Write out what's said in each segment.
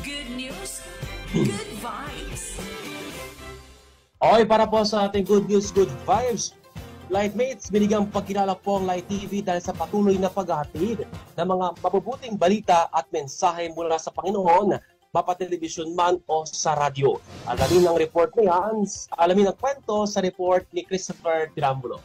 Good news, good vibes. Okay, para po sa ating good news, good vibes. Lightmates, binigyang pagkilala po ang Light TV dahil sa patuloy na paghahatid ng mga mabubuting balita at mensahe mula sa Panginoon, mapatelebisyon man o sa radyo. Alamin ang report ni Hans, alamin ang kwento sa report ni Christopher Tirambulo.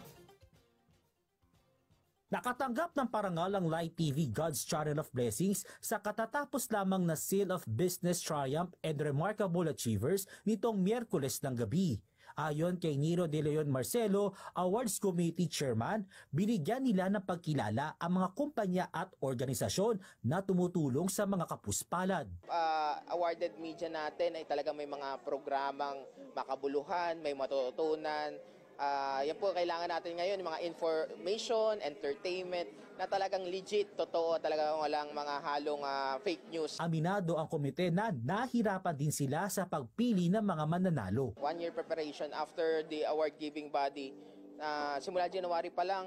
Nakatanggap ng parangal ang Light TV God's Channel of Blessings sa katatapos lamang na Seal of Business Triumph and Remarkable Achievers nitong Miyerkules ng gabi. Ayon kay Niro De Leon Marcelo, Awards Committee Chairman, binigyan nila ng pagkilala ang mga kumpanya at organisasyon na tumutulong sa mga kapuspalad. Awarded media natin ay talagang may mga programang makabuluhan, may matututunan. Yan po kailangan natin ngayon, yung mga information, entertainment, na talagang legit, totoo, talagang walang mga halong fake news. Aminado ang komite na nahirapan din sila sa pagpili ng mga mananalo. 1 year preparation after the award-giving body. Simula January pa lang,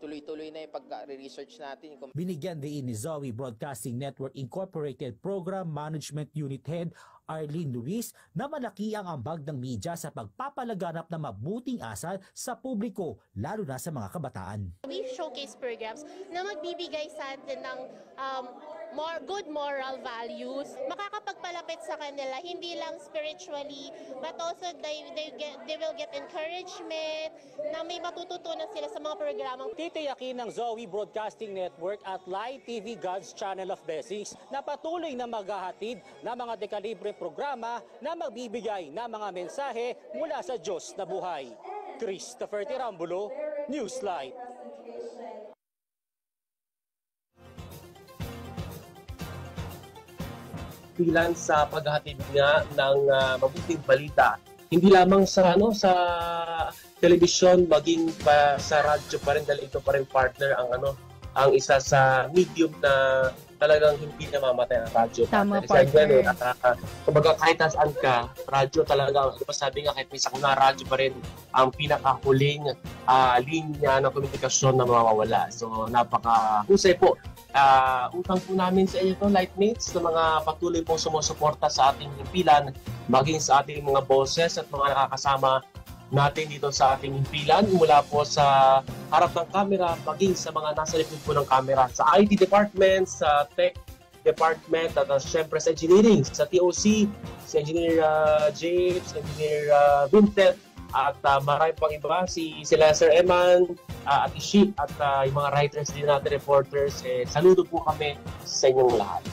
tuloy-tuloy na yung pag-research natin. Binigyan din ni Zoe Broadcasting Network Incorporated Program Management Unit Head Arlene Luis na malaki ang ambag ng media sa pagpapalaganap ng mabuting asal sa publiko, lalo na sa mga kabataan. We showcase programs na magbibigay sa atin ng good moral values, makakapagpalapit sa kanila, hindi lang spiritually, but also they will get encouragement, na may matututunan sila sa mga programang. Titiyakin ng Zoe Broadcasting Network at Light TV God's Channel of Blessings na patuloy na maghahatid ng mga dekalibre programa na magbibigay ng mga mensahe mula sa Diyos na buhay. Christopher Tirambulo, Newslight. Bilang sa paghahatid nga ng mabuting balita, hindi lamang sa telebisyon, maging pa sa radyo pa rin, dahil ito pa rin partner ang isa sa medium na talagang hindi namamatay ang radyo. Tama, partner. Kumbaga kahit saan ka, radyo talaga, sabi nga kahit minsan na radyo pa rin ang pinakahuling linya ng komunikasyon na mawawala. So napaka-husay po. Utang po namin sa inyo ito, Lightmates, na mga patuloy pong sumusuporta sa ating himpilan, maging sa ating mga bosses at mga nakakasama natin dito sa ating himpilan, mula po sa harap ng camera, maging sa mga nasa likod po ng camera, sa IT department, sa tech department, at syempre sa engineering, sa TOC, si Engineer James, Engineer Vincent, at marami pang iba, sila Sir Eman, at Ishi, at yung mga writers din natin, reporters. Saludo po kami sa inyong lahat.